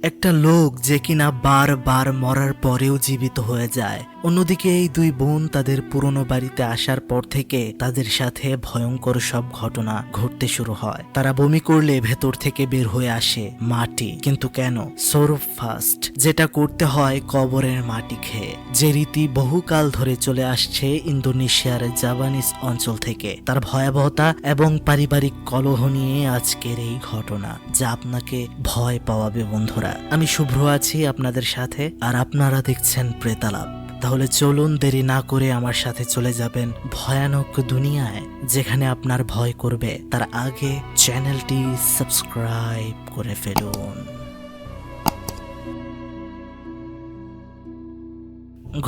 একটা লোক যে কিনা বারবার মরার পরেও জীবিত হয়ে যায়। অন্যদিকে এই দুই বোন তাদের পুরনো বাড়িতে আসার পর থেকে তাদের সাথে ভয়ঙ্কর সব ঘটনা ঘটতে শুরু হয়। তারা বমি করলে ভেতর থেকে বের হয়ে আসে মাটি, কিন্তু কেন? সৌরভ ফার্স্ট যেটা করতে হয় কবরের মাটি খেয়ে, যে রীতি বহুকাল ধরে চলে আসছে ইন্দোনেশিয়ার জাপানিজ অঞ্চল থেকে। তার ভয়াবহতা এবং পারিবারিক কলহ নিয়ে আজকের এই ঘটনা, যা আপনাকে ভয় পাওয়াবে বন্ধুরা। আমি শুভ্র আছি আপনাদের সাথে, আর আপনারা দেখছেন প্রেতালাপ। তাহলে চলুন দেরি না করে আমার সাথে চলে যাবেন ভয়ানক দুনিয়ায়, যেখানে আপনার ভয় করবে। তার আগে চ্যানেলটি সাবস্ক্রাইব করে ফেলুন।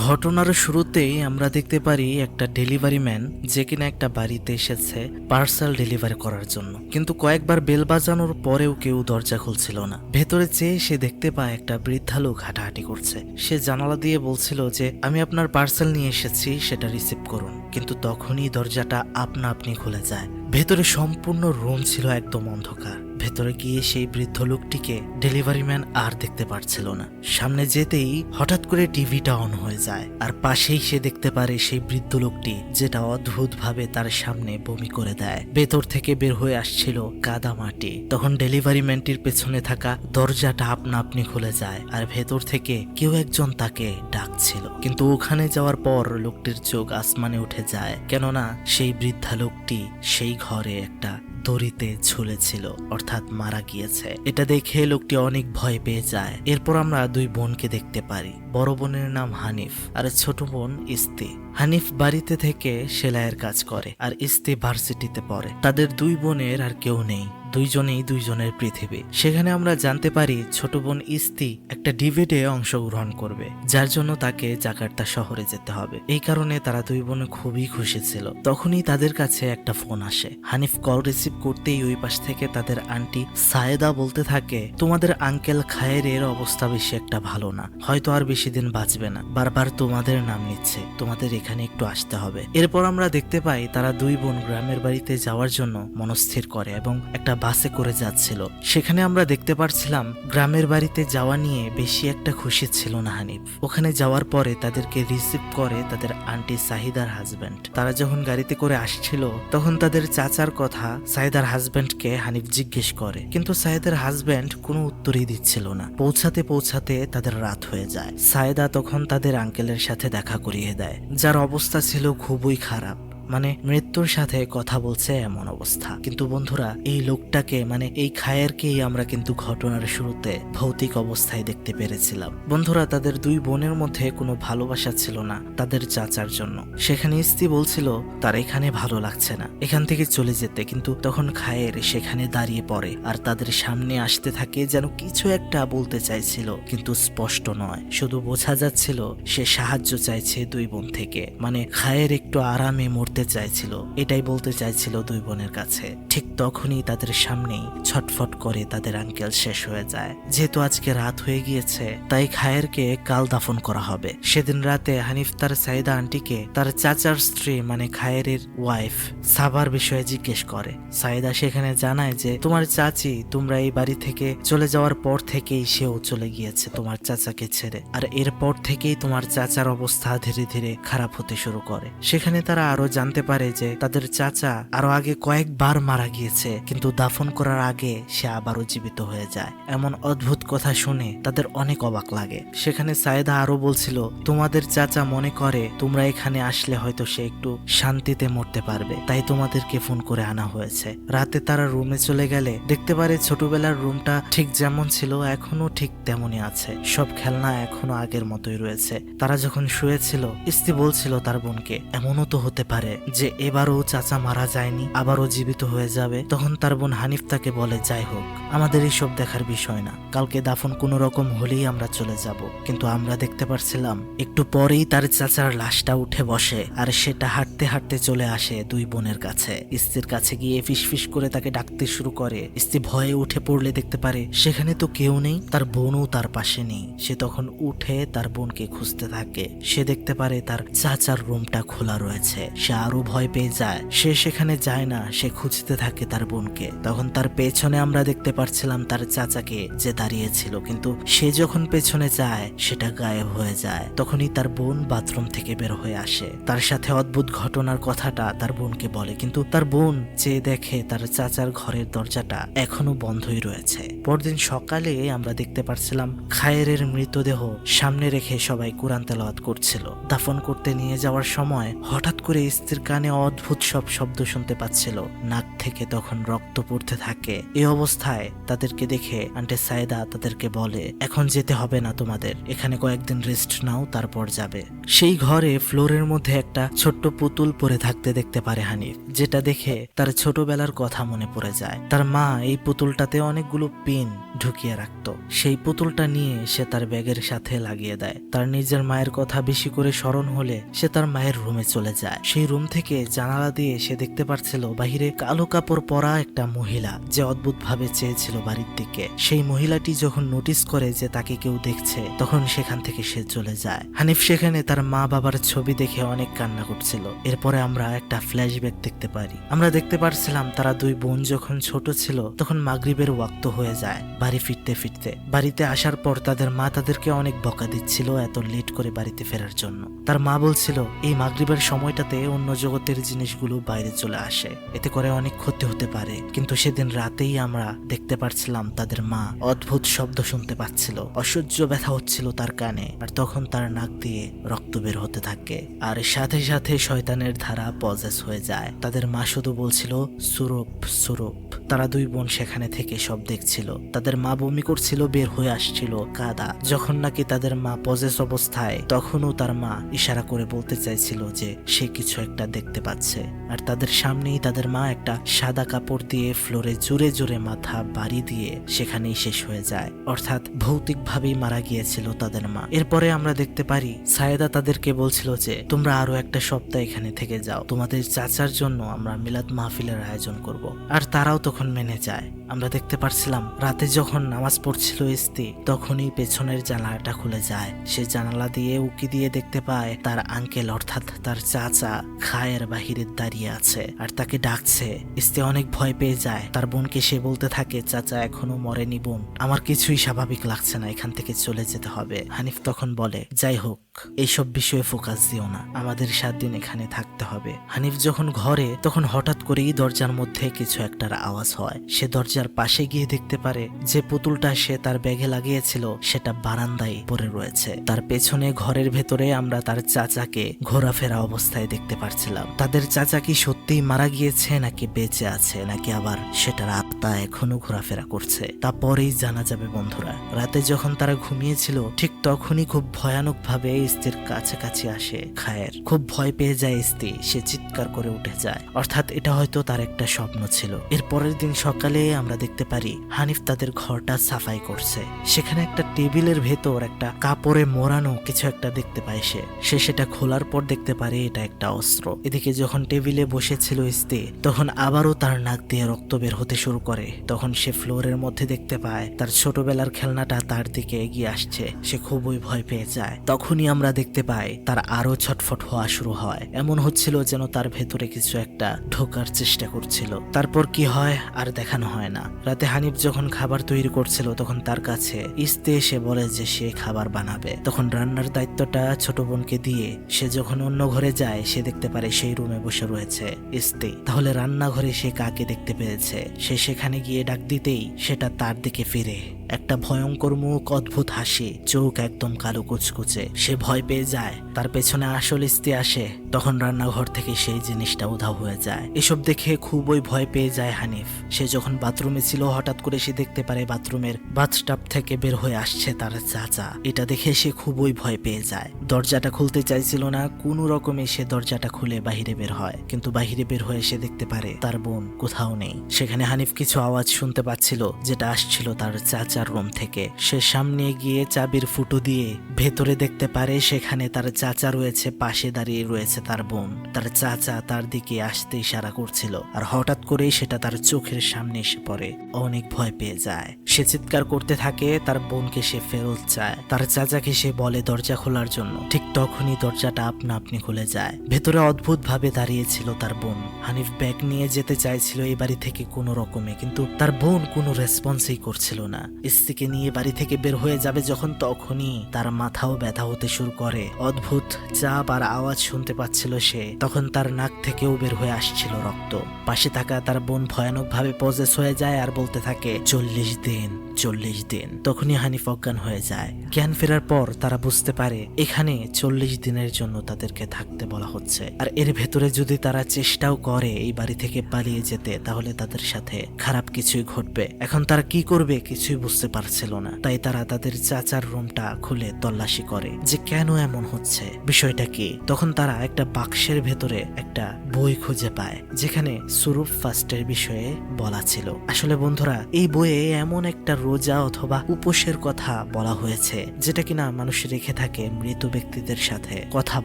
ঘটনার শুরুতেই আমরা দেখতে পারি একটা ডেলিভারি ম্যান, যে কিনা একটা বাড়িতে এসেছে পার্সেল ডেলিভারি করার জন্য। কিন্তু কয়েকবার বেল বাজানোর পরেও কেউ দরজা খুলছিল না। ভেতরে চেয়ে সে দেখতে পায় একটা বৃদ্ধা লোক হাঁটাহাঁটি করছে। সে জানালা দিয়ে বলছিল যে আমি আপনার পার্সেল নিয়ে এসেছি, সেটা রিসিভ করুন। কিন্তু তখনই দরজাটা আপনা আপনি খুলে যায়। ভেতরে সম্পূর্ণ রুম ছিল একদম অন্ধকার। ভেতরে গিয়ে সেই বৃদ্ধ লোকটিকে ডেলিভারি ম্যান আর দেখতে পারছিল না। সামনে যেতেই হঠাৎ করে টিভিটা অন হয়ে যায়, আর পাশেই সে দেখতে পারে সেই বৃদ্ধ লোকটি, যেটা অদ্ভুত ভাবে তার সামনে বমি করে দেয়। ভেতর থেকে বের হয়ে আসছিল কাদা মাটি। তখন ডেলিভারি ম্যানটির পেছনে থাকা দরজাটা আপনা আপনি খুলে যায়, আর ভেতর থেকে কেউ একজন তাকে ডাকছিল। কিন্তু ওখানে যাওয়ার পর লোকটির চোখ আসমানে উঠে যায়, কেননা সেই বৃদ্ধা লোকটি সেই ঘরে একটা দড়িতে ঝুলেছিল, অর্থাৎ মারা গিয়েছে। এটা দেখে লোকটি অনেক ভয় পেয়ে যায়। এরপর আমরা দুই বোনকে দেখতে পারি। বড় বোনের নাম হানিফ, আর ছোট বোন ইস্তি। হানিফ বাড়িতে থেকে সেলাইয়ের কাজ করে, আর ইস্তি ভার্সিটিতে পড়ে। তাদের দুই বোনের আর কেউ নেই, দুইজনেই দুইজনের পৃথিবী। সেখানে আমরা জানতে পারি ছোট বোন ইস্তি একটা ডিবেটে অংশগ্রহণ করবে, যার জন্য তাকে জাকার্তা শহরে যেতে হবে। এই কারণে তারা দুই বোন খুবই খুশি ছিল। তখনই তাদের কাছে একটা ফোন আসে। হানিফ কল রিসিভ করতেই ওই পাশ থেকে তাদের আন্টি সায়েদা বলতে থাকে, তোমাদের আঙ্কেল খায়েরের অবস্থা বেশি একটা ভালো না, হয়তো আর বেশি দিন বাঁচবে না, বারবার তোমাদের নাম নিচ্ছে, তোমাদের এখানে একটু আসতে হবে। এরপর আমরা দেখতে পাই তারা দুই বোন গ্রামের বাড়িতে যাওয়ার জন্য মনস্থির করে এবং একটা বাসে করে যাচ্ছিল। সেখানে আমরা দেখতে পারছিলাম গ্রামের বাড়িতে যাওয়া নিয়ে বেশি একটা খুশি ছিল না হানিফ। ওখানে যাওয়ার পরে তাদেরকে রিসিভ করে তাদের আন্টি সাহিদার হাজবেন্ড। তারা যখন গাড়িতে করে আসছিল, তখন তাদের চাচার কথা সাহিদার হাজবেন্ডকে হানিফ জিজ্ঞেস করে, কিন্তু সাহিদার হাজবেন্ড কোনো উত্তরই দিচ্ছিল না। পৌঁছাতে পৌঁছাতে তাদের রাত হয়ে যায়। সায়েদা তখন তাদের আঙ্কেলের সাথে দেখা করিয়ে দেয়, যার অবস্থা ছিল খুবই খারাপ, মানে মৃত্যুর সাথে কথা বলছে এমন অবস্থা। কিন্তু বন্ধুরা, এই লোকটাকে মানে এই খায়েরকেই আমরা কিন্তু ঘটনার শুরুতে ভৌতিক অবস্থায় দেখতে পেরেছিলাম। বন্ধুরা, তাদের দুই বোনের মধ্যে কোনো ভালোবাসা ছিল না তাদের চাচার জন্য। সেখানে ইস্তি বলছিল তার এখানে ভালো লাগছে না, এখান থেকে চলে যেতে। কিন্তু তখন খায়ের সেখানে দাঁড়িয়ে পড়ে, আর তাদের সামনে আসতে থাকে, যেন কিছু একটা বলতে চাইছিল, কিন্তু স্পষ্ট নয়। শুধু বোঝা যাচ্ছিল সে সাহায্য চাইছে দুই বোন থেকে, মানে খায়ের একটু আরামে মরতে চাইছিল, এটাই বলতে চাইছিল দুই বোনের কাছে। ঠিক তখনই তাদের সামনেই ছটফট করে তাদের আঙ্কেল শেষ হয়ে যায়। যেহেতু আজকে রাত হয়ে গিয়েছে, তাই খায়েরকে কাল দাফন করা হবে। সেদিন রাতে হানিফ তার সাইদা আন্টিকে তার চাচার স্ত্রী মানে খায়েরের ওয়াইফ সাবার বিষয়ে জিজ্ঞেস করে। সাইদা সেখানে জানায় যে তোমার চাচি তোমরা এই বাড়ি থেকে চলে যাওয়ার পর থেকেই সেও চলে গিয়েছে তোমার চাচাকে ছেড়ে, আর এরপর থেকেই তোমার চাচার অবস্থা ধীরে ধীরে খারাপ হতে শুরু করে। সেখানে তারা আরো জানতে পারে যে তাদের চাচা আরো আগে কয়েকবার মারা গিয়েছে, কিন্তু দাফন করার আগে সে আবারও জীবিত হয়ে যায়। এমন অদ্ভুত কথা শুনে তাদের অনেক অবাক লাগে। সেখানে সায়েদা আরো বলছিল, তোমাদের চাচা মনে করে তোমরা এখানে আসলে হয়তো সে একটু শান্তিতে মরতে পারবে, তাই তোমাদেরকে ফোন করে আনা হয়েছে। রাতে তারা রুমে চলে গেলে দেখতে পারে ছোটবেলার রুমটা ঠিক যেমন ছিল এখনো ঠিক তেমনই আছে, সব খেলনা এখনো আগের মতোই রয়েছে। তারা যখন শুয়েছিল, ইস্তি বলছিল তার বোনকে, এমনও তো হতে পারে যে এবারও চাচা মারা যায়নি, আবারও জীবিত হয়ে যাবে। তখন তার বোন হানিফ তাকে বলে, যাই হোক, আমাদের এইসব দেখার বিষয় না, কালকে দাফন কোনো রকম হলেই আমরা চলে যাব। কিন্তু আমরা দেখতে পারছিলাম একটু পরেই তার চাচার লাশটা উঠে বসে, আর সেটা হাঁটতে হাঁটতে চলে আসে দুই বোনের কাছে। স্ত্রীর কাছে গিয়ে ফিসফিস করে তাকে ডাকতে শুরু করে। স্ত্রী ভয়ে উঠে পড়লে দেখতে পারে সেখানে তো কেউ নেই, তার বোনও তার পাশে নেই। সে তখন উঠে তার বোনকে খুঁজতে থাকে। সে দেখতে পারে তার চাচার রুমটা খোলা রয়েছে। সে আরো ভয় পেয়ে যায়। সে সেখানে যায় না, সে খুঁজতে থাকে তার বোনকে। তখন তার পেছনে আমরা দেখতে পাচ্ছিলাম তার চাচাকে যে দাঁড়িয়েছিল, কিন্তু সে যখন পেছনে যায় সেটা গায়েব হয়ে যায়। তখনই তার বোন বাথরুম থেকে বের হয়ে আসে, তার সাথে অদ্ভুত ঘটনার কথাটা তার বোনকে বলে, কিন্তু তার বোন চেয়ে দেখে তার চাচার ঘরের দরজাটা এখনো বন্ধই রয়েছে। পরদিন সকালে আমরা দেখতে পাচ্ছিলাম খায়েরের মৃতদেহ সামনে রেখে সবাই কোরআন তেলাওয়াত করছিল। দাফন করতে নিয়ে যাওয়ার সময় হঠাৎ করে স্ত্রীর কানে অদ্ভুত সব শব্দ শুনতে পাচ্ছিল, নাক থেকে তখন রক্ত পড়তে থাকে। এই অবস্থায় তাদেরকে দেখে আন্টি সাইদা তাদেরকে বলে, এখন যেতে হবে না তোমাদের, এখানে কয়েকদিন রেস্ট নাও, তারপর যাবে। সেই ঘরে ফ্লোরের মধ্যে একটা ছোট্ট পুতুল পরে থাকতে দেখতে পারে হানিফ, যেটা দেখে তার ছোটবেলার কথা মনে পড়ে যায়। তার মা এই পুতুলটাতে অনেকগুলো পিন ঢুকিয়ে রাখতো। সেই পুতুলটা নিয়ে সে তার ব্যাগের সাথে লাগিয়ে দেয়। তার নিজের মায়ের কথা বেশি করে স্মরণ হলে সে তার মায়ের রুমে চলে যায়। সেই রুম থেকে জানালা দিয়ে সে দেখতে পাচ্ছিল বাহিরে কালো কাপড় পরা একটা মহিলা, যে অদ্ভুত ভাবে চেয়েছিল বাড়ির দিকে। সেই মহিলাটি যখন নোটিস করে যে তাকে কেউ দেখছে, তখন সেখান থেকে সে চলে যায়। হানিফ সেখানে তার মা বাবার ছবি দেখে অনেক কান্না করছিল। এরপরে আমরা একটা ফ্ল্যাশব্যাক দেখতে পারি। আমরা দেখতে পারছিলাম তারা দুই বোন যখন ছোট ছিল তখন মাগরিবের ওয়াক্ত হয়ে যায়। বাড়ি ফিরতে ফিরতে বাড়িতে আসার পর তাদের মা তাদেরকে অনেক বকা দিচ্ছিল এত লেট করে বাড়িতে ফেরার জন্য। তার মা বলছিল এই মাগরিবের সময়টাতে অন্য জগতের জিনিসগুলো বাইরে চলে আসে, এতে করে অনেক ক্ষতি হতে পারে। কিন্তু সেদিন রাতেই আমরা দেখতে পারছিলাম তাদের মা অদ্ভুত শব্দ শুনতে পাচ্ছিল, অসহ্য ব্যথা হচ্ছিল তার কানে, আর তখন তার নাক দিয়ে রক্ত বের হতে থাকে, আর সাথে সাথে শয়তানের ধারা পজেস হয়ে যায়। তাদের মা শুধু বলছিল সুরূপ সুরূপ। তারা দুই বোন সেখানে থেকে সব দেখছিল। তাদের মা বমি করছিল, বের হয়ে আসছিল কাদা। যখন নাকি তাদের মা পজেস অবস্থায়, তখনও তার মা ইশারা করে বলতে চাইছিল যে সে কিছু একটা দেখতে পাচ্ছে। আর তাদের সামনেই তাদের মা একটা সাদা কাপড় দিয়ে ফ্লোরে জোরে জোরে মাথা বাড়ি দিয়ে সেখানেই শেষ হয়ে যায়, অর্থাৎ ভৌতিকভাবেই মারা গিয়েছিল তাদের মা। এরপরে আমরা দেখতে পারি সায়েদা তাদেরকে বলছিল যে তোমরা আরো একটা সপ্তাহ এখানে থেকে যাও, তোমাদের চাচার জন্য আমরা মিলাদ মাহফিলের আয়োজন করব। আর তারাও তখন মেনে যায়। আমরা দেখতে পারছিলাম রাতে যখন নামাজ পড়ছিল ইস্তি, তখনই পেছনের জানালাটা খুলে যায়। সে জানালা দিয়ে উকি দিয়ে দেখতে পায় তার আঙ্কেল অর্থাৎ তার চাচা খায়ের বাহিরে দাঁড়িয়ে আছে আর তাকে ডাকছে। ইস্তি অনেক ভয় পেয়ে যায়। তার বোনকে সে বলতে থাকে চাচা এখনো মরেনি বোন, আমার কিছুই স্বাভাবিক লাগছে না, এখান থেকে চলে যেতে হবে। হানিফ তখন বলে যাই হোক এইসব বিষয়ে ফোকাস দিও না, আমাদের 7 দিন এখানে থাকতে হবে। হানিফ যখন ঘরে, তখন হঠাৎ করেই দরজার মধ্যে কিছু একটার আওয়াজ হয়। সে দরজার পাশে গিয়ে দেখতে পারে যে পুতুলটা সে তার ব্যাগে লাগিয়েছিল সেটা বারান্দায় পড়ে রয়েছে। তার পেছনে ঘরের ভেতরে আমরা তার চাচাকে ঘোরাফেরা অবস্থায় দেখতে পারছিলাম। তাদের চাচা কি সত্যিই মারা গিয়েছে নাকি বেঁচে আছে, নাকি আবার সেটার আত্মা এখনো ঘোরাফেরা করছে, তা পরেই জানা যাবে বন্ধুরা। রাতে যখন তারা ঘুমিয়েছিল ঠিক তখনই খুব ভয়ানক ভাবে স্ত্রীর কাছাকাছি আসে খায়ের। খুব ভয় পেয়ে যায় স্ত্রী, সে চিৎকার করে উঠে যায়, অর্থাৎ এটা হয়তো তার একটা স্বপ্ন ছিল। এর পরের দিন সকালে আমরা দেখতে পারি হানিফ তাদের ঘরটা সাফাই করছে। সেখানে একটা টেবিলের ভেতর একটা কাপড়ে মোড়ানো কিছু একটা দেখতে পায় সে সেটা খোলার পর দেখতে পারে এটা একটা অস্ত্র। এদিকে যখন টেবিলে বসেছিল স্ত্রী, তখন আবারও তার নাক দিয়ে রক্ত বের হতে শুরু করে। তখন সে ফ্লোরের মধ্যে দেখতে পায় তার ছোটবেলার খেলনাটা তার দিকে এগিয়ে আসছে। সে খুবই ভয় পেয়ে যায়। তখনই আমরা দেখতে পাই তার আরো ছটফট হওয়া শুরু হয়। এমন হচ্ছিল যেন তার ভেতরে কিছু একটা ঢোকার চেষ্টা করছিল। তারপর কি হয় আর দেখানো হয় না। রাতে হানিফ যখন খাবার তৈরি করছিল, তখন তার কাছে ইস্তে এসে বলে যে সে খাবার বানাবে। তখন রান্নার দায়িত্বটা ছোট বোনকে দিয়ে সে যখন অন্য ঘরে যায়, সে দেখতে পারে সেই রুমে বসে রয়েছে ইস্তে। তাহলে রান্নাঘরে সে কাকে দেখতে পেয়েছে? সে সেখানে গিয়ে ডাক দিতেই সেটা তার দিকে ফিরে। একটা ভয়ঙ্কর মুখ, অদ্ভুত হাসি, চোখ একদম কালো কুচকুচে। সে ভয় পেয়ে যায়। তার পেছনে আসল স্ত্রী আসে। তখন রান্নাঘর থেকে সেই জিনিসটা উধাও হয়ে যায়। এসব দেখে খুবই ভয় পেয়ে যায় হানিফ। সে যখন বাথরুমে ছিল, হঠাৎ করে সে দেখতে পারে বাথরুমের বাথটাব থেকে বের হয়ে আসছে তার চাচা। এটা দেখে সে খুবই ভয় পেয়ে যায়। দরজাটা খুলতে চাইছিল না, কোনো রকমে সে দরজাটা খুলে বাহিরে বের হয়। কিন্তু বাহিরে বের হয়ে সে দেখতে পারে তার বোন কোথাও নেই। সেখানে হানিফ কিছু আওয়াজ শুনতে পাচ্ছিল, যেটা আসছিল তার চাচা চাচার রুম থেকে। সে সামনে গিয়ে চাবির ফুটো দিয়ে ভেতরে দেখতে পারে সেখানে তার চাচা রয়েছে, পাশে দাঁড়িয়ে রয়েছে তার বোন। তার চাচা তার দিকে আসতে ইশারা করছিল, আর হঠাৎ করেই সেটা তার চোখের সামনে এসে পড়ে। অনেক ভয় পেয়ে যায়, সে চিৎকার করতে থাকে, তার বোনকে সে ফেরত চায়। তার চাচাকে সে বলে দরজা খোলার জন্য। ঠিক তখনই দরজাটা আপনা আপনি খুলে যায়। ভেতরে অদ্ভুত ভাবে দাঁড়িয়েছিল তার বোন। হানিফ ব্যাগ নিয়ে যেতে চাইছিল এই বাড়ি থেকে কোনো রকমে, কিন্তু তার বোন কোনো রেসপন্সই করছিল না। স্ত্রীকে নিয়ে বাড়ি থেকে বের হয়ে যাবে যখন, তখনই তার মাথাও ব্যথা হতে শুরু করে। অদ্ভুত চাপ আর আওয়াজ শুনতে পাচ্ছিল সে। তখন তার নাক থেকেও বের হয়ে আসছিল রক্ত। পাশে থাকা তার বোন ভয়ানক ভাবে পজেস হয়ে যায় আর বলতে থাকে 40 দিন 40 দিন। তখনই হানিফ অজ্ঞান হয়ে যায়। জ্ঞান ফেরার পর তারা বুঝতে পারে এখানে 40 দিনের জন্য তাদেরকে থাকতে বলা হচ্ছে, আর এর ভেতরে যদি তারা চেষ্টাও করে এই বাড়ি থেকে পালিয়ে যেতে, তাহলে তাদের সাথে খারাপ কিছুই ঘটবে। এখন তারা কি করবে কিছুই বুঝতে পারছিল না। তাই তারা তাদের চাচার রুমটা খুলে তল্লাশি করে যে কেন এমন হচ্ছে, বিষয়টা কি। তখন তারা একটা বাক্সের ভেতরে একটা বই খুঁজে পায় যেখানে সুরুপ ফাস্টের বিষয়ে বলা ছিল। আসলে বন্ধুরা, এই বইয়ে এমন একটা রোজা অথবা উপোসের কথা বলা হয়েছে যেটা কিনা মানুষ রেখে থাকে মৃত ব্যক্তিদের সাথে কথা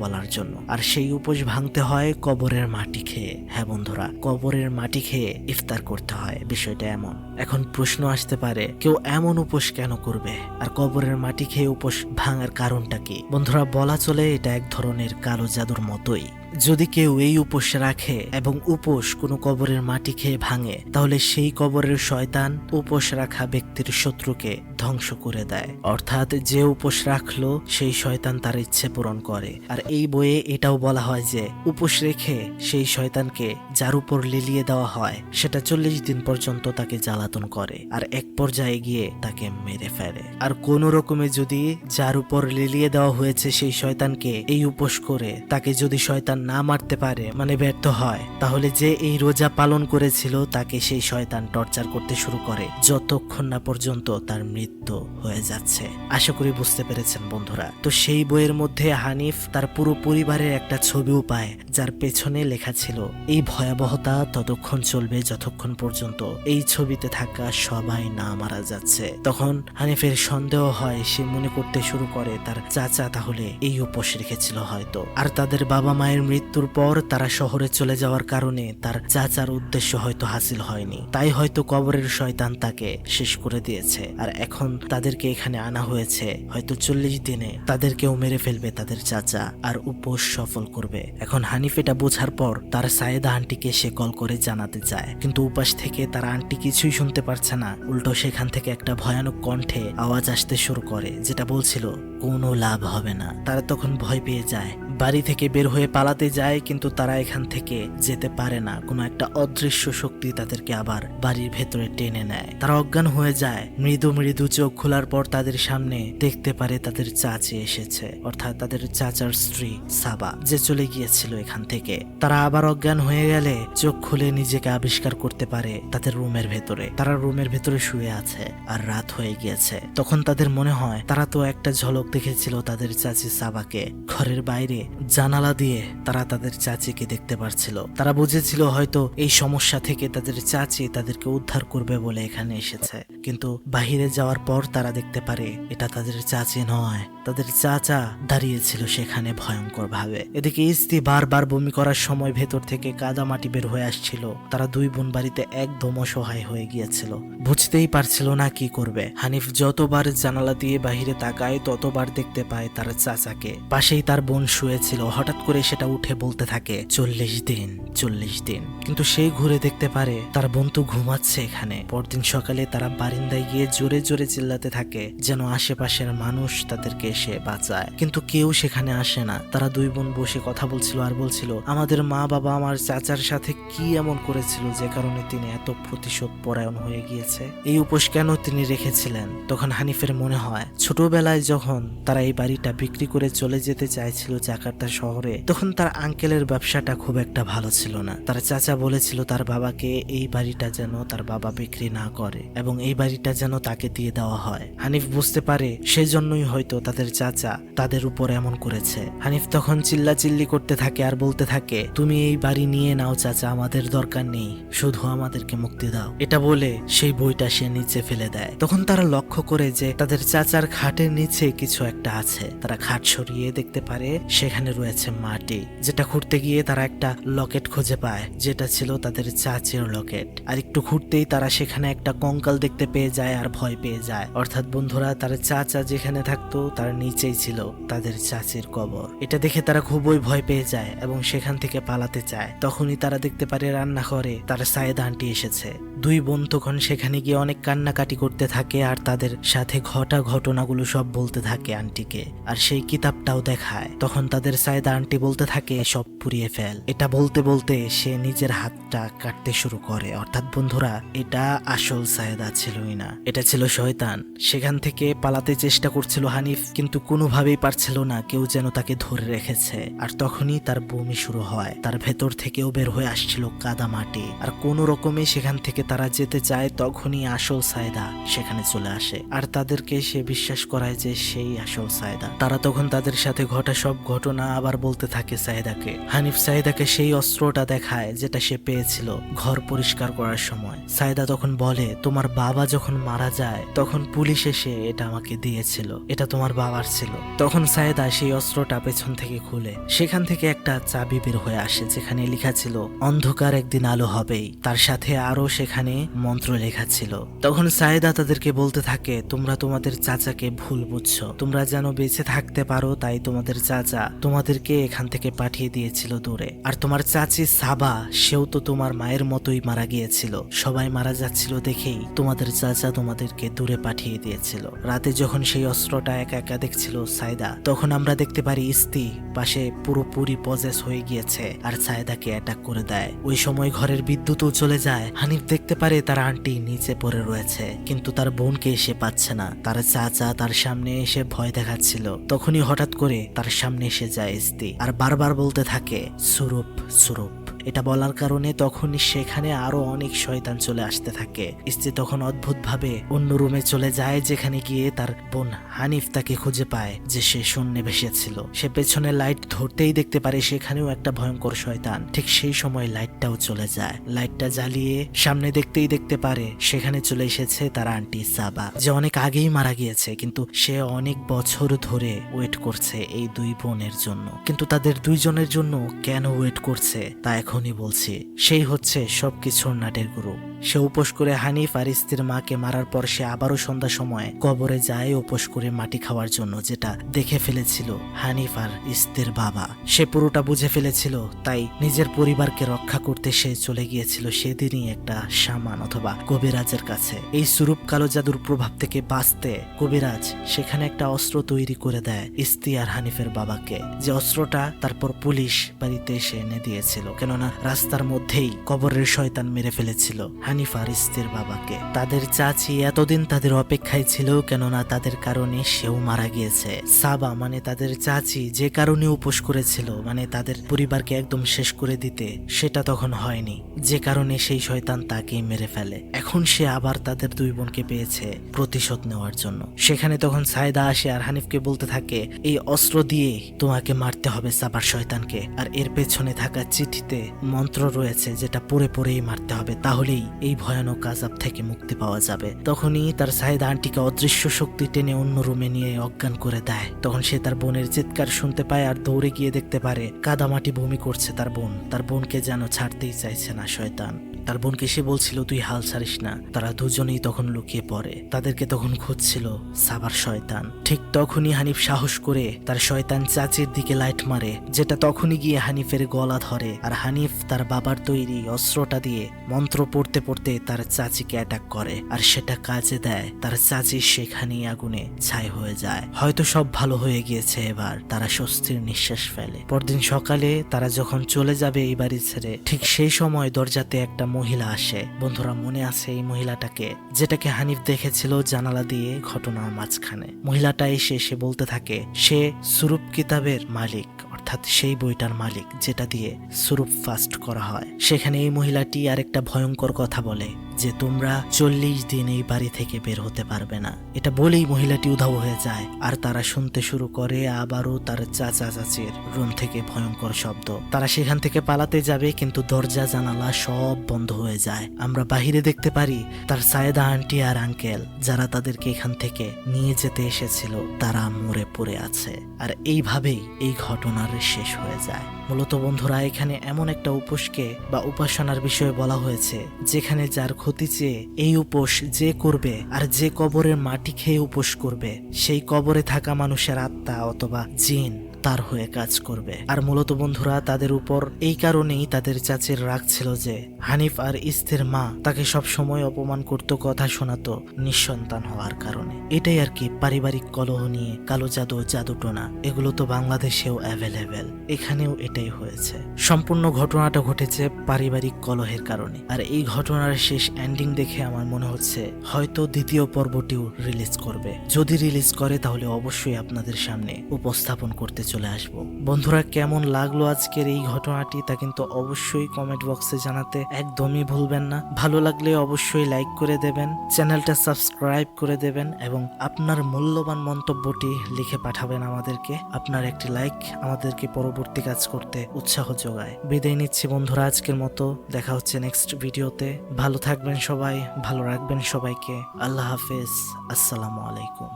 বলার জন্য, আর সেই উপোস ভাঙতে হয় কবরের মাটি খেয়ে। হ্যাঁ বন্ধুরা, কবরের মাটি খেয়ে ইফতার করতে হয়, বিষয়টা এমন। এখন প্রশ্ন আসতে পারে কেউ এমন উপোস কেন করবে, আর কবরের মাটি খেয়ে উপোস ভাঙার কারণটা কি? বন্ধুরা, বলা চলে এটা এক ধরনের কালো জাদুর মতোই। যদি কেউ এই উপোস রাখে এবং উপোস কোনো কবরের মাটি খেয়ে ভাঙে, তাহলে সেই কবরের শয়তান উপোস রাখা ব্যক্তির শত্রুকে ধ্বংস করে দেয়। অর্থাৎ যে উপোস রাখলো সেই শয়তান তার ইচ্ছে পূরণ করে। আর এই বইয়ে এটাও বলা হয় যে উপোস রেখে সেই শয়তানকে যার উপর লিলিয়ে দেওয়া হয় সেটা 40 দিন পর্যন্ত তাকে জ্বালাতন করে, আর এক পর্যায়ে গিয়ে তাকে মেরে ফেলে। আর কোন রকমে যদি যার উপর লিলিয়ে দেওয়া হয়েছে সেই শয়তানকে এই উপোস করে তাকে যদি শয়তান না মারতে পারে, মানে ব্যর্থ হয়, তাহলে যে এই রোজা পালন করেছিল তাকে সেই শয়তান টর্চার করতে শুরু করে যতক্ষণ না পর্যন্ত তার মৃত্যু হয়ে যাচ্ছে। আশা করি বুঝতে পেরেছেন বন্ধুরা। তো সেই বইয়ের মধ্যে হানিফ তার পুরো পরিবারের একটা ছবিও পায়, যার পেছনে লেখা ছিল এই ভয়াবহতা ততক্ষণ চলবে যতক্ষণ পর্যন্ত এই ছবিতে থাকা সবাই না মারা যাচ্ছে। তখন হানিফের সন্দেহ হয়, সে মনে করতে শুরু করে তার চাচা তাহলে এই উপোস রেখেছিল হয়তো, আর তাদের বাবা মায়ের মৃত্যুর পর তারা শহরে চলে যাওয়ার কারণে তার চাচার উদ্দেশ্য হয়তো হাসিল হয়নি, তাই হয়তো কবরের শয়তান তাকে শেষ করে দিয়েছে। আর এখন তাদেরকে এখানে আনা হয়েছে, হয়তো 40 দিনে তাদেরকেও মেরে ফেলবে তাদের চাচা আর উপোস সফল করবে। এখন হানিফ এটা বোঝার পর তার সায়েদা আন্টিকে সে কল করে জানাতে চায়, কিন্তু উপাস থেকে তার আন্টি কিছুই শুনতে পারছে না। উল্টো সেখান থেকে একটা ভয়ানক কণ্ঠে আওয়াজ আসতে শুরু করে, যেটা বলছিল কোনো লাভ হবে না। তারা তখন ভয় পেয়ে যায়, বাড়ি থেকে বের হয়ে পালাতে যায়, কিন্তু তারা এখান থেকে যেতে পারে না। কোনো একটা অদৃশ্য শক্তি তাদেরকে আবার বাড়ির ভেতরে টেনে নেয়। তারা অজ্ঞান হয়ে যায়। মৃদু মৃদু চোখ খোলার পর তাদের সামনে দেখতে পারে তাদের চাচি এসেছে, অর্থাৎ তাদের চাচার স্ত্রী সাবা, যে চলে গিয়েছিল এখান থেকে। তারা আবার অজ্ঞান হয়ে গেলে চোখ খুলে নিজেকে আবিষ্কার করতে পারে তাদের রুমের ভেতরে। তারা রুমের ভেতরে শুয়ে আছে আর রাত হয়ে গিয়েছে। তখন তাদের মনে হয় তারা তো একটা ঝলক দেখেছিল তাদের চাচি সাবাকে। ঘরের বাইরে জানালা দিয়ে তারা তাদের চাচিকে দেখতে পারছিল। তারা বুঝেছিল হয়তো এই সমস্যা থেকে তাদের চাচি তাদেরকে উদ্ধার করবে বলে এখানে এসেছে, কিন্তু বাহিরে যাওয়ার পর তারা দেখতে পারে এটা তাদের চাচি নয়, তাদের চাচা দাঁড়িয়েছিল সেখানে ভয়ঙ্কর ভাবে। এদিকে ইস্তি বারবার বমি করার সময় ভেতর থেকে কাদা মাটি বের হয়ে আসছিল। তারা দুই বোন বাড়িতে একদম অসহায় হয়ে গিয়েছিল, বুঝতেই পারছিল না কি করবে। হানিফ যতবার জানালা দিয়ে বাহিরে তাকায় ততবার দেখতে পায় তার চাচাকে। পাশেই তার বোন শুয়েছিল। হঠাৎ করে সেটা উঠে বলতে থাকে 40 দিন 40 দিন, কিন্তু সেই ঘুরে দেখতে পারে তার বোন তো ঘুমাচ্ছে এখানে। পরদিন সকালে তারা বারিন্দায় গিয়ে জোরে জোরে চিল্লাতে থাকে যেন আশেপাশের মানুষ তাদেরকে এসে বাঁচায়, কিন্তু কেউ সেখানে আসে না। তারা দুই বোন বসে কথা বলছিল আর বলছিল আমাদের মা বাবা আমার চাচার সাথে কি এমন করেছিল যে কারণে তিনি এত প্রতিশোধ পরায়ণ হয়ে গিয়েছে, এই উপোস কেন তিনি রেখেছিলেন। তখন হানিফের মনে হয় ছোটবেলায় যখন তারা এই বাড়িটা বিক্রি করে চলে যেতে চাইছিল, যা জাকার্তা শহরে, তখন তার আঙ্কেলের ব্যবসাটা খুব একটা ভালো ছিল না। তার চাচা বলেছিল তার বাবাকে এই বাড়িটা যেন তার বাবা বিক্রি না করে এবং এই বাড়িটা যেন তাকে দিয়ে দেওয়া হয়। হানিফ বুঝতে পারে সেজন্যই হয়তো তাদের চাচা তাদের উপর এমন করেছে। হানিফ তখন চিল্লাচিল্লি করতে থাকে আর বলতে থাকে, তুমি এই বাড়ি নিয়ে নাও চাচা, আমাদের দরকার নেই, শুধু আমাদেরকে মুক্তি দাও। এটা বলে সেই বইটা সে নিচে ফেলে দেয়। তখন তারা লক্ষ্য করে যে তাদের চাচার খাটের নিচে কিছু একটা আছে। তারা খাট সরিয়ে দেখতে পারে সেখানে রয়েছে মাটি, যেটা খুঁড়তে গিয়ে তারা একটা লকেট খুঁজে পায়, যেটা ছিল তাদের চাচির লকেট। আর একটু খুঁড়তেই তারা সেখানে একটা কঙ্কাল দেখতে পেয়ে যায় আর ভয় পেয়ে যায়। অর্থাৎ বন্ধুরা, তার চাচা যেখানে থাকতো তার নিচেই ছিল তাদের চাচির কবর। এটা দেখে তারা খুবই ভয় পেয়ে যায় এবং সেখান থেকে পালাতে চায়। তখনই তারা দেখতে পারে রান্নাঘরে তার সায়েদা আন্টি এসেছে। দুই বোন তখন সেখানে গিয়ে অনেক কান্নাকাটি করতে থাকে আর তাদের সাথে ঘটা ঘটনাগুলো সব বলতে থাকে আন্টিকে, আর সেই কিতাবটাও দেখায়। তখন তাদের সায়েদা আন্টি বলতে থাকে সব পুড়িয়ে ফেল। এটা বলতে বলতে সে নিজের হাতটা কাটতে শুরু করে। অর্থাৎ বন্ধুরা, এটা আসল সায়েদা ছিলই না, এটা ছিল শয়তান। সেখান থেকে পালাতে চেষ্টা করছিল হানিফ, কিন্তু কোনোভাবেই পারছিল না, কেউ যেন তাকে ধরে রেখেছে। আর তখনই তার বমি শুরু হয়, তার ভেতর থেকেও বের হয়ে আসছিল কাদা মাটি। আর কোনো রকমে সেখান থেকে তারা যেতে চায়, তখনই আসল সায়েদা সেখানে চলে আসে আর তাদেরকে সে বিশ্বাস করায় যে সেই আসল সায়েদা। তারা তখন তাদের সাথে ঘটা সব ঘটনা আবার বলতে থাকে সায়েদাকে। হানিফ সায়েদাকে সেই অস্ত্রটা দেখায় যেটা সে পেয়েছিল ঘর পরিষ্কার করার সময়। সায়েদা তখন বলে, তোমার বাবা যখন মারা যায় তখন পুলিশ এসে এটা আমাকে দিয়েছিল, এটা তোমার বাবার ছিল। তখন সায়েদা সেই অস্ত্রটা পেছন থেকে খুলে সেখান থেকে একটা চাবি বের হয়ে আসে, যেখানে লেখা ছিল অন্ধকার একদিন আলো হবেই। তার সাথে আরো সেখানে মন্ত্র লেখা ছিল। তখন সায়েদা তাদেরকে বলতে থাকে, তোমরা তোমাদের চাচাকে ভুল বুঝছো, তোমরা যেন বেঁচে থাকতে পারো তাই তোমাদের চাচা তোমাদেরকে এখান থেকে পাঠিয়ে দিয়েছিল দূরে। আর তোমার চাচি সাবা, সেও তো তোমার মায়ের মতোই মারা গিয়েছিল। সবাই মারা যাচ্ছিল দেখেই তোমাদের চাচা তোমাদেরকে দূরে পাঠিয়ে দিয়েছিল। রাতে যখন সেই অস্ত্রটা একা একা দেখছিল সায়েদা, তখন আমরা দেখতে পারি ইস্তি পাশে পুরোপুরি পজেস হয়ে গিয়েছে আর সায়েদাকে অ্যাটাক করে দেয়। ওই সময় ঘরের বিদ্যুৎও চলে যায়। হানিফ দেখতে পারে তার আন্টি নিচে পড়ে রয়েছে, কিন্তু তার বোনকে এসে পাচ্ছে না। তার চাচা তার সামনে এসে ভয় দেখাচ্ছিল। তখনই হঠাৎ করে তার সামনে এসে যায় ইস্তি আর বারবার বলতে থাকে সুরুপ সুরুপ। এটা বলার কারণে তখনই সেখানে আরো অনেক শয়তান চলে আসতে থাকে। স্ত্রী তখন অদ্ভুত ভাবে অন্য রুমে চলে যায়, যেখানে গিয়ে তার বোন হানিফ তাকে খুঁজে পায় যে সে শূন্যে ভেসেছিল। সে পেছনে লাইট ধরতেই দেখতে পারে সেখানেও একটা ভয়ঙ্কর শয়তান। ঠিক সেই সময় লাইটটাও চলে যায়। লাইটটা জ্বালিয়ে সামনে দেখতেই দেখতে পারে সেখানে চলে এসেছে তার আন্টি সাবা, যে অনেক আগেই মারা গিয়েছে, কিন্তু সে অনেক বছর ধরে ওয়েট করছে এই দুই বোনের জন্য। কিন্তু তাদের দুইজনের জন্য কেন ওয়েট করছে তা এখনই বলছি। সেই হচ্ছে সবকিছুর নাটের গুরু। সে উপোস করে হানিফ আর স্ত্রীর মাকে মারার পর সে আবারও সন্ধ্যার সময় কবরে যায় উপোস করে মাটি খাওয়ার জন্য, যেটা দেখে ফেলেছিল হানিফ আর স্ত্রীর বাবা। সে পুরোটা বুঝে ফেলেছিল, তাই নিজের পরিবারকে রক্ষা করতে সে চলে গিয়েছিল সেদিনই একটা শামান অথবা কবিরাজের কাছে। এই সুরূপ কালো জাদুর প্রভাব থেকে বাঁচতে কবিরাজ সেখানে একটা অস্ত্র তৈরি করে দেয় স্ত্রী আর হানিফের বাবাকে, যে অস্ত্রটা তারপর পুলিশ বাড়িতে এসে এনে দিয়েছিল, কেননা রাস্তার মধ্যেই কবরের শয়তান মেরে ফেলেছিল হানিফ আর স্ত্রীর বাবাকে। তাদের চাচি এতদিন তাদের অপেক্ষায় ছিল, কেননা তাদের কারণে সেও মারা গিয়েছে। সাবা মানে তাদের চাচি যে কারণে উপোস করেছিল, মানে তাদের পরিবারকে একদম শেষ করে দিতে, সেটা তখন হয়নি, যে কারণে সেই শয়তান তাকেই মেরে ফেলে। এখন সে আবার তাদের দুই বোনকে পেয়েছে প্রতিশোধ নেওয়ার জন্য। সেখানে তখন সায়েদা আসে আর হানিফকে বলতে থাকে, এই অস্ত্র দিয়ে তোমাকে মারতে হবে সাবার শয়তানকে, আর এর পেছনে থাকা চিঠিতে মন্ত্র রয়েছে যেটা পড়ে পড়েই মারতে হবে, তাহলেই এই ভয়ানক আযাব থেকে মুক্তি পাওয়া যাবে। তখনই তার সায়েদা আন্টিকে অদৃশ্য শক্তি টেনে অন্য রুমে নিয়ে অজ্ঞান করে দেয়। তখন সে তার বোনের চিৎকার শুনতে পায় আর দৌড়ে গিয়ে দেখতে পারে কাদামাটি বমি করছে তার বোন। তার বোনকে যেন ছাড়তেই চাইছে না শয়তান। তার বোনকে সে বলছিল তুই হাল ছাড়িস না। তারা দুজনেই তখন লুকিয়ে পড়ে। তাদেরকে তখন খুঁজছিল সাবার শয়তান। ঠিক তখনই হানিফ সাহস করে তার শয়তান চাচির দিকে লাইট মারে, যেটা তখনই গিয়ে হানিফের গলা ধরে। আর হানিফ তার বাবার তৈরি অস্ত্রটা দিয়ে মন্ত্র পড়তে পড়তে তার চাচিকে অ্যাটাক করে, আর সেটা কাজে দেয়। তার চাচি সেখানেই আগুনে ছাই হয়ে যায়। হয়তো সব ভালো হয়ে গিয়েছে, এবার তারা স্বস্তির নিঃশ্বাস ফেলে। পরদিন সকালে তারা যখন চলে যাবে এই বাড়ি ছেড়ে, ঠিক সেই সময় দরজাতে একটা মহিলা আসে। বন্ধুরা, মনে আছে এই মহিলাটাকে, যেটাকে হানিফ দেখেছিল জানালা দিয়ে ঘটনার মাঝখানে? মহিলাটা এসে সে বলতে থাকে সে সুরুপ কিতাবের মালিক, অর্থাৎ অর্থাৎ সেই বইটার মালিক, যেটা দিয়ে সুরুপ ফাস্ট করা হয়। সেখানে এই মহিলাটি আরেকটা ভয়ঙ্কর কথা বলে যে তোমরা 40 দিন এই বাড়ি থেকে বের হতে পারবে না। এটা বলেই মহিলাটি উধাও হয়ে যায়, আর তারা শুনতে শুরু করে আবারও তার চাচা চাচির রুম থেকে ভয়ঙ্কর শব্দ। তারা সেখান থেকে পালাতে যাবে, কিন্তু দরজা জানালা সব বন্ধ হয়ে যায়। আমরা বাহিরে দেখতে পারি তার সায়েদা আন্টি আর আঙ্কেল, যারা তাদেরকে এখান থেকে নিয়ে যেতে এসেছিল, তারা মরে পড়ে আছে। আর এইভাবেই এই ঘটনার শেষ হয়ে যায়। মূলত বন্ধুরা, এখানে এমন একটা উপোসকে বা উপাসনার বিষয়ে বলা হয়েছে, যেখানে যার ক্ষতি চেয়ে এই উপোস যে করবে আর যে কবরের মাটি খেয়ে উপোস করবে, সেই কবরে থাকা মানুষের আত্মা অথবা জিন তার হয়ে কাজ করবে। আর মূলত বন্ধুরা, তাদের উপর এই কারণেই তাদের চাচির রাগ ছিল যে হানিফ আর ইস্তের মা তাকে সব সময় অপমান করত, কথা শোনাতো নিঃসন্তান হওয়ার কারণে। এটাই আর কি, পারিবারিক কলহ নিয়ে কালো জাদু, জাদুটোনা, এগুলো তো বাংলাদেশেও অ্যাভেলেবেল, এখানেও এটাই হয়েছে। সম্পূর্ণ ঘটনাটা ঘটেছে পারিবারিক কলহের কারণে। আর এই ঘটনার শেষ এন্ডিং দেখে আমার মনে হচ্ছে হয়তো দ্বিতীয় পর্বটিও রিলিজ করবে। যদি রিলিজ করে তাহলে অবশ্যই আপনাদের সামনে উপস্থাপন করতে চলে আসবো। বন্ধুরা, কেমন লাগলো আজকের এই ঘটনাটি তা কিন্তু অবশ্যই কমেন্ট বক্সে জানাতে একদমই ভুলবেন না। ভালো লাগলে অবশ্যই লাইক করে দেবেন, চ্যানেলটা সাবস্ক্রাইব করে দেবেন এবং আপনার মূল্যবান মন্তব্যটি লিখে পাঠাবেন আমাদেরকে। আপনার একটি লাইক আমাদেরকে পরবর্তী কাজ করতে উৎসাহ যোগায়। বিদায় নিচ্ছি বন্ধুরা আজকের মতো, দেখা হচ্ছে নেক্সট ভিডিওতে। ভালো থাকবেন সবাই, ভালো রাখবেন সবাইকে। আল্লাহ হাফেজ, আসসালামু আলাইকুম।